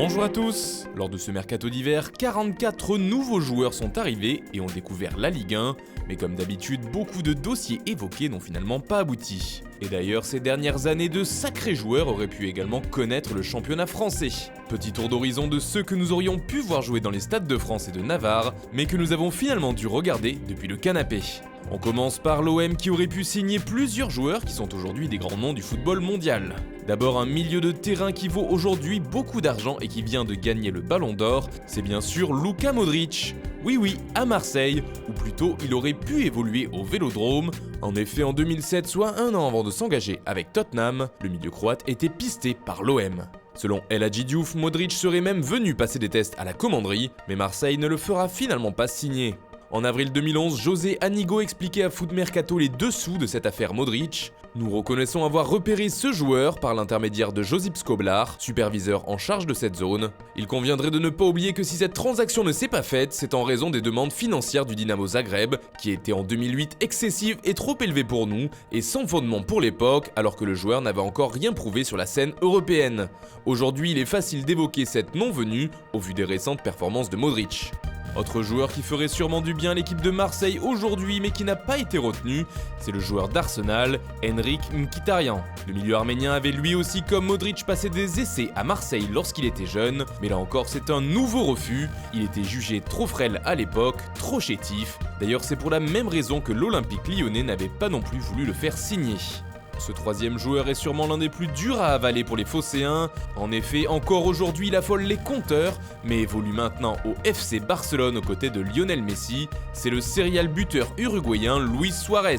Bonjour à tous. Lors de ce mercato d'hiver, 44 nouveaux joueurs sont arrivés et ont découvert la Ligue 1, mais comme d'habitude, beaucoup de dossiers évoqués n'ont finalement pas abouti. Et d'ailleurs, ces dernières années, de sacrés joueurs auraient pu également connaître le championnat français. Petit tour d'horizon de ceux que nous aurions pu voir jouer dans les stades de France et de Navarre, mais que nous avons finalement dû regarder depuis le canapé. On commence par l'OM qui aurait pu signer plusieurs joueurs qui sont aujourd'hui des grands noms du football mondial. D'abord un milieu de terrain qui vaut aujourd'hui beaucoup d'argent et qui vient de gagner le Ballon d'Or, c'est bien sûr Luka Modric. Oui, à Marseille, ou plutôt il aurait pu évoluer au Vélodrome. En effet, en 2007, soit un an avant de s'engager avec Tottenham, le milieu croate était pisté par l'OM. Selon El Hadji Diouf, Modric serait même venu passer des tests à la commanderie, mais Marseille ne le fera finalement pas signer. En avril 2011, José Anigo expliquait à Foot Mercato les dessous de cette affaire Modric. Nous reconnaissons avoir repéré ce joueur par l'intermédiaire de Josip Skoblar, superviseur en charge de cette zone. Il conviendrait de ne pas oublier que si cette transaction ne s'est pas faite, c'est en raison des demandes financières du Dynamo Zagreb, qui étaient en 2008 excessives et trop élevées pour nous, et sans fondement pour l'époque, alors que le joueur n'avait encore rien prouvé sur la scène européenne. Aujourd'hui, il est facile d'évoquer cette non-venue, au vu des récentes performances de Modric. Autre joueur qui ferait sûrement du bien à l'équipe de Marseille aujourd'hui mais qui n'a pas été retenu, c'est le joueur d'Arsenal, Henrikh Mkhitaryan. Le milieu arménien avait lui aussi comme Modric passé des essais à Marseille lorsqu'il était jeune, mais là encore c'est un nouveau refus, il était jugé trop frêle à l'époque, trop chétif. D'ailleurs c'est pour la même raison que l'Olympique lyonnais n'avait pas non plus voulu le faire signer. Ce troisième joueur est sûrement l'un des plus durs à avaler pour les Phocéens. En effet, encore aujourd'hui, il affole les compteurs, mais évolue maintenant au FC Barcelone aux côtés de Lionel Messi. C'est le serial buteur uruguayen Luis Suarez.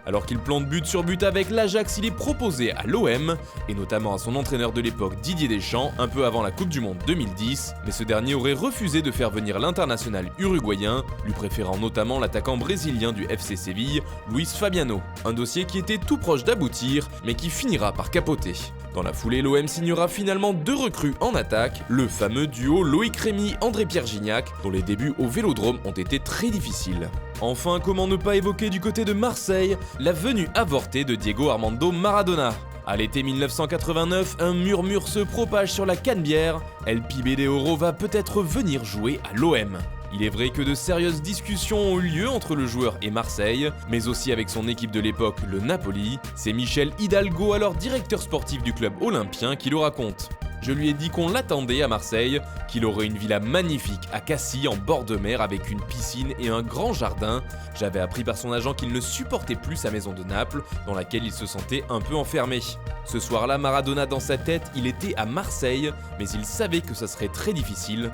Alors qu'il plante but sur but avec l'Ajax, il est proposé à l'OM, et notamment à son entraîneur de l'époque Didier Deschamps, un peu avant la Coupe du Monde 2010, mais ce dernier aurait refusé de faire venir l'international uruguayen, lui préférant notamment l'attaquant brésilien du FC Séville, Luis Fabiano. Un dossier qui était tout proche d'aboutir, mais qui finira par capoter. Dans la foulée, l'OM signera finalement 2 recrues en attaque, le fameux duo Loïc Rémy-André-Pierre Gignac, dont les débuts au Vélodrome ont été très difficiles. Enfin, comment ne pas évoquer du côté de Marseille la venue avortée de Diego Armando Maradona. À l'été 1989, un murmure se propage sur la Canebière, El Pibe de Oro va peut-être venir jouer à l'OM. Il est vrai que de sérieuses discussions ont eu lieu entre le joueur et Marseille, mais aussi avec son équipe de l'époque, le Napoli. C'est Michel Hidalgo, alors directeur sportif du club olympien, qui le raconte. Je lui ai dit qu'on l'attendait à Marseille, qu'il aurait une villa magnifique à Cassis en bord de mer avec une piscine et un grand jardin. J'avais appris par son agent qu'il ne supportait plus sa maison de Naples, dans laquelle il se sentait un peu enfermé. Ce soir-là, Maradona dans sa tête, il était à Marseille, mais il savait que ça serait très difficile.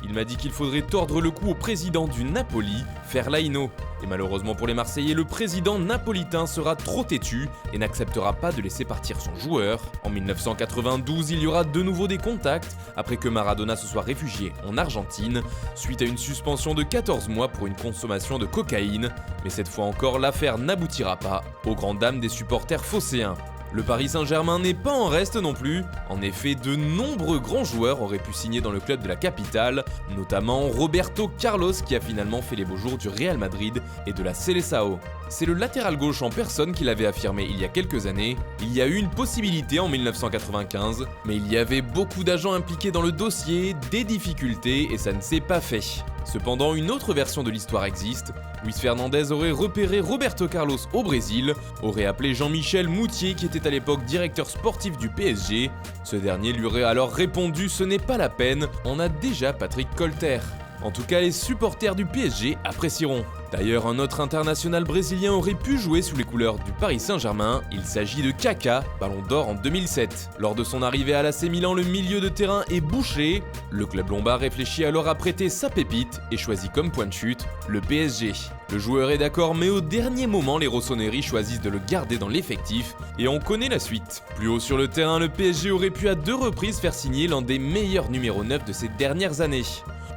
Il m'a dit qu'il faudrait tordre le cou au président du Napoli, Fellaino. Et malheureusement pour les Marseillais, le président napolitain sera trop têtu et n'acceptera pas de laisser partir son joueur. En 1992, il y aura de nouveau des contacts après que Maradona se soit réfugié en Argentine suite à une suspension de 14 mois pour une consommation de cocaïne. Mais cette fois encore, l'affaire n'aboutira pas, aux grandes dames des supporters phocéens. Le Paris Saint-Germain n'est pas en reste non plus. En effet, de nombreux grands joueurs auraient pu signer dans le club de la capitale, notamment Roberto Carlos qui a finalement fait les beaux jours du Real Madrid et de la Seleção. C'est le latéral gauche en personne qui l'avait affirmé il y a quelques années. Il y a eu une possibilité en 1995, mais il y avait beaucoup d'agents impliqués dans le dossier, des difficultés et ça ne s'est pas fait. Cependant, une autre version de l'histoire existe. Luis Fernandez aurait repéré Roberto Carlos au Brésil, aurait appelé Jean-Michel Moutier qui était à l'époque directeur sportif du PSG. Ce dernier lui aurait alors répondu « Ce n'est pas la peine, on a déjà Patrick Colter ». En tout cas, les supporters du PSG apprécieront. D'ailleurs, un autre international brésilien aurait pu jouer sous les couleurs du Paris Saint-Germain. Il s'agit de Kaká, Ballon d'Or en 2007. Lors de son arrivée à l'AC Milan, le milieu de terrain est bouché. Le club lombard réfléchit alors à prêter sa pépite et choisit comme point de chute le PSG. Le joueur est d'accord, mais au dernier moment, les Rossoneri choisissent de le garder dans l'effectif et on connaît la suite. Plus haut sur le terrain, le PSG aurait pu à 2 reprises faire signer l'un des meilleurs numéros 9 de ces dernières années.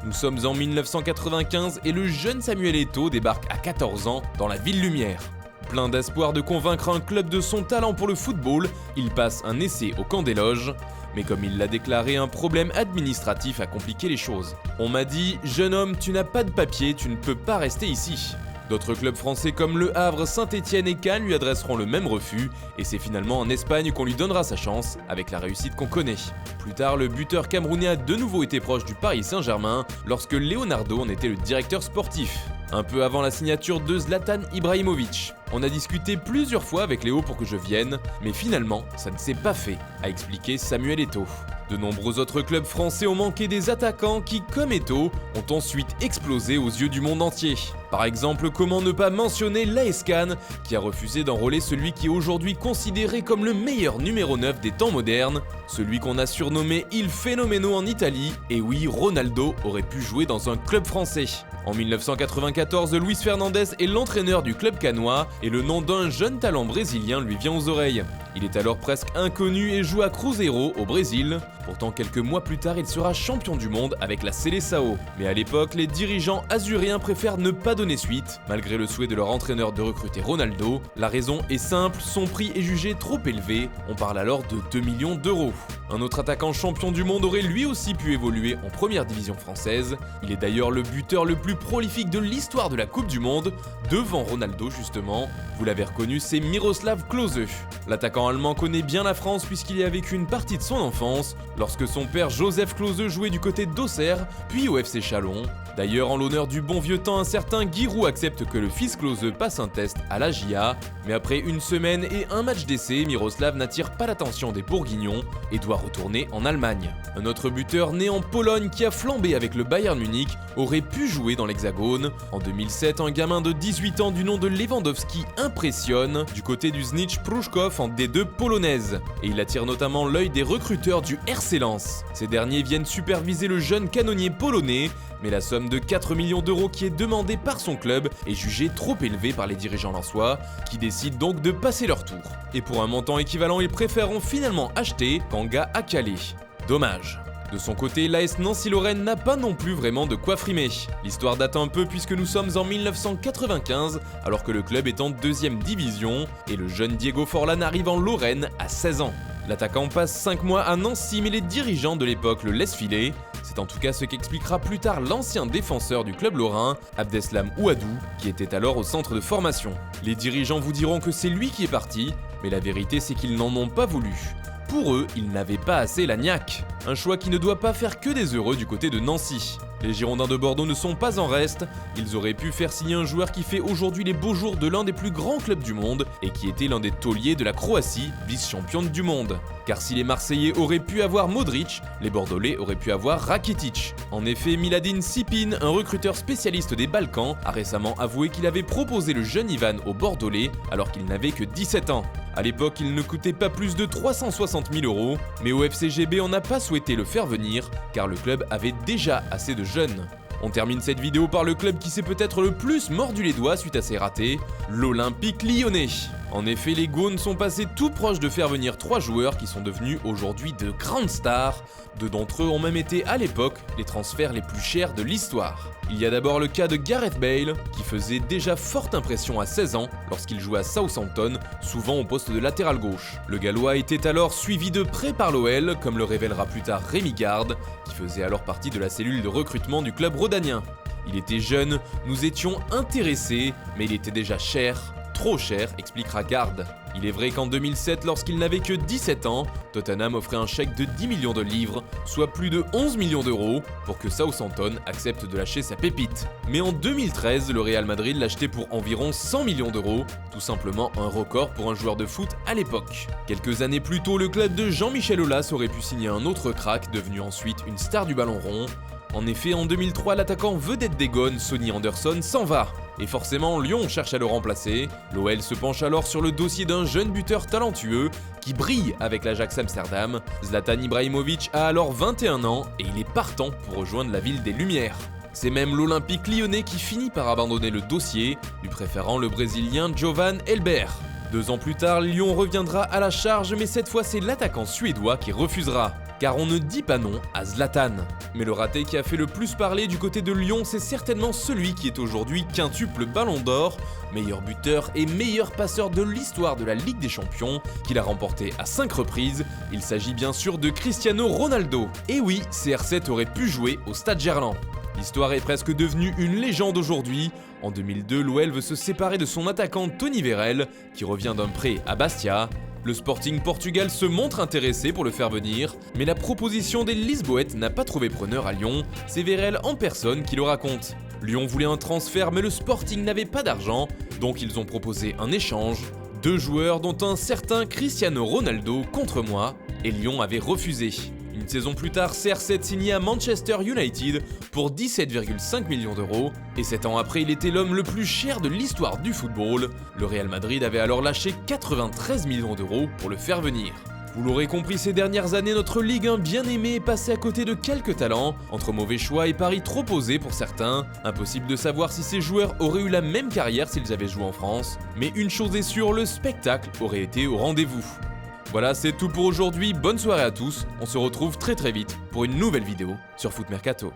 Nous sommes en 1995 et le jeune Samuel Eto'o débarque à 14 ans dans la Ville Lumière. Plein d'espoir de convaincre un club de son talent pour le football, il passe un essai au camp des loges. Mais comme il l'a déclaré, un problème administratif a compliqué les choses. On m'a dit « Jeune homme, tu n'as pas de papier, tu ne peux pas rester ici ». D'autres clubs français comme Le Havre, Saint-Etienne et Cannes lui adresseront le même refus, et c'est finalement en Espagne qu'on lui donnera sa chance, avec la réussite qu'on connaît. Plus tard, le buteur camerounais a de nouveau été proche du Paris Saint-Germain, lorsque Leonardo en était le directeur sportif. Un peu avant la signature de Zlatan Ibrahimovic. On a discuté plusieurs fois avec Léo pour que je vienne, mais finalement, ça ne s'est pas fait, a expliqué Samuel Eto'o. De nombreux autres clubs français ont manqué des attaquants qui, comme Eto'o, ont ensuite explosé aux yeux du monde entier. Par exemple, comment ne pas mentionner l'AS Cannes, qui a refusé d'enrôler celui qui est aujourd'hui considéré comme le meilleur numéro 9 des temps modernes, celui qu'on a surnommé Il Fenomeno en Italie, et oui, Ronaldo aurait pu jouer dans un club français. En 1994, Luis Fernandez est l'entraîneur du club cannois et le nom d'un jeune talent brésilien lui vient aux oreilles. Il est alors presque inconnu et joue à Cruzeiro au Brésil. Pourtant, quelques mois plus tard, il sera champion du monde avec la Seleção. Mais à l'époque, les dirigeants azuréens préfèrent ne pas donner suite, malgré le souhait de leur entraîneur de recruter Ronaldo. La raison est simple, son prix est jugé trop élevé, on parle alors de 2 millions d'euros. Un autre attaquant champion du monde aurait lui aussi pu évoluer en première division française. Il est d'ailleurs le buteur le plus prolifique de l'histoire de la Coupe du Monde, devant Ronaldo justement. Vous l'avez reconnu, c'est Miroslav Klose. L'attaquant allemand connaît bien la France puisqu'il y a vécu une partie de son enfance, lorsque son père Joseph Klose jouait du côté d'Auxerre, puis au FC Chalon. D'ailleurs, en l'honneur du bon vieux temps, un certain Giroud accepte que le fils Klose passe un test à la JA, mais après une semaine et un match d'essai, Miroslav n'attire pas l'attention des Bourguignons et doit retourner en Allemagne. Un autre buteur né en Pologne qui a flambé avec le Bayern Munich aurait pu jouer dans l'Hexagone. En 2007, un gamin de 18 ans du nom de Lewandowski impressionne du côté du Znicz Pruszków en D2 polonaise, et il attire notamment l'œil des recruteurs du RC Lens. Ces derniers viennent superviser le jeune canonnier polonais, mais la somme de 4 millions d'euros qui est demandée par son club est jugée trop élevée par les dirigeants lensois, qui décident donc de passer leur tour. Et pour un montant équivalent, ils préféreront finalement acheter Kanga à Calais. Dommage. De son côté, l'AS Nancy-Lorraine n'a pas non plus vraiment de quoi frimer. L'histoire date un peu puisque nous sommes en 1995, alors que le club est en 2e division, et le jeune Diego Forlán arrive en Lorraine à 16 ans. L'attaquant passe 5 mois à Nancy, mais les dirigeants de l'époque le laissent filer. C'est en tout cas ce qu'expliquera plus tard l'ancien défenseur du club lorrain, Abdeslam Ouadou, qui était alors au centre de formation. Les dirigeants vous diront que c'est lui qui est parti, mais la vérité c'est qu'ils n'en ont pas voulu. Pour eux, ils n'avaient pas assez la niaque. Un choix qui ne doit pas faire que des heureux du côté de Nancy. Les Girondins de Bordeaux ne sont pas en reste, ils auraient pu faire signer un joueur qui fait aujourd'hui les beaux jours de l'un des plus grands clubs du monde et qui était l'un des tauliers de la Croatie, vice-championne du monde. Car si les Marseillais auraient pu avoir Modric, les Bordelais auraient pu avoir Rakitic. En effet, Miladin Sipin, un recruteur spécialiste des Balkans, a récemment avoué qu'il avait proposé le jeune Ivan aux Bordelais alors qu'il n'avait que 17 ans. À l'époque, il ne coûtait pas plus de 360 000 €, mais au FCGB on n'a pas souhaité le faire venir car le club avait déjà assez de jeunes. On termine cette vidéo par le club qui s'est peut-être le plus mordu les doigts suite à ses ratés, l'Olympique Lyonnais. En effet, les Gaunes sont passés tout proches de faire venir 3 joueurs qui sont devenus aujourd'hui de grandes stars. 2 d'entre eux ont même été à l'époque les transferts les plus chers de l'histoire. Il y a d'abord le cas de Gareth Bale, qui faisait déjà forte impression à 16 ans lorsqu'il jouait à Southampton, souvent au poste de latéral gauche. Le Gallois était alors suivi de près par l'OL, comme le révélera plus tard Rémi Garde, qui faisait alors partie de la cellule de recrutement du club rhodanien. Il était jeune, nous étions intéressés, mais il était déjà cher. Trop cher, expliquera Garde. Il est vrai qu'en 2007, lorsqu'il n'avait que 17 ans, Tottenham offrait un chèque de 10 millions de livres, soit plus de 11 millions d'euros, pour que Southampton accepte de lâcher sa pépite. Mais en 2013, le Real Madrid l'achetait pour environ 100 millions d'euros, tout simplement un record pour un joueur de foot à l'époque. Quelques années plus tôt, le club de Jean-Michel Aulas aurait pu signer un autre crack, devenu ensuite une star du ballon rond. En effet, en 2003, l'attaquant vedette des Gones, Sonny Anderson, s'en va. Et forcément, Lyon cherche à le remplacer. L'OL se penche alors sur le dossier d'un jeune buteur talentueux qui brille avec l'Ajax Amsterdam. Zlatan Ibrahimovic a alors 21 ans et il est partant pour rejoindre la ville des Lumières. C'est même l'Olympique Lyonnais qui finit par abandonner le dossier, lui préférant le Brésilien Jovan Elber. 2 ans plus tard, Lyon reviendra à la charge, mais cette fois c'est l'attaquant suédois qui refusera. Car on ne dit pas non à Zlatan. Mais le raté qui a fait le plus parler du côté de Lyon, c'est certainement celui qui est aujourd'hui quintuple ballon d'or, meilleur buteur et meilleur passeur de l'histoire de la Ligue des Champions, qu'il a remporté à 5 reprises. Il s'agit bien sûr de Cristiano Ronaldo. Et oui, CR7 aurait pu jouer au Stade Gerland. L'histoire est presque devenue une légende aujourd'hui. En 2002, l'OL veut se séparer de son attaquant Tony Vérel, qui revient d'un prêt à Bastia. Le Sporting Portugal se montre intéressé pour le faire venir, mais la proposition des Lisboètes n'a pas trouvé preneur à Lyon, c'est Vérel en personne qui le raconte. Lyon voulait un transfert mais le Sporting n'avait pas d'argent, donc ils ont proposé un échange. 2 joueurs dont un certain Cristiano Ronaldo contre moi, et Lyon avait refusé. Une saison plus tard, CR7 signait à Manchester United pour 17,5 millions d'euros, et 7 ans après, il était l'homme le plus cher de l'histoire du football. Le Real Madrid avait alors lâché 93 millions d'euros pour le faire venir. Vous l'aurez compris, ces dernières années, notre Ligue 1 bien aimée est passée à côté de quelques talents, entre mauvais choix et paris trop osés pour certains. Impossible de savoir si ces joueurs auraient eu la même carrière s'ils avaient joué en France, mais une chose est sûre, le spectacle aurait été au rendez-vous. Voilà, c'est tout pour aujourd'hui, bonne soirée à tous, on se retrouve très vite pour une nouvelle vidéo sur Foot Mercato.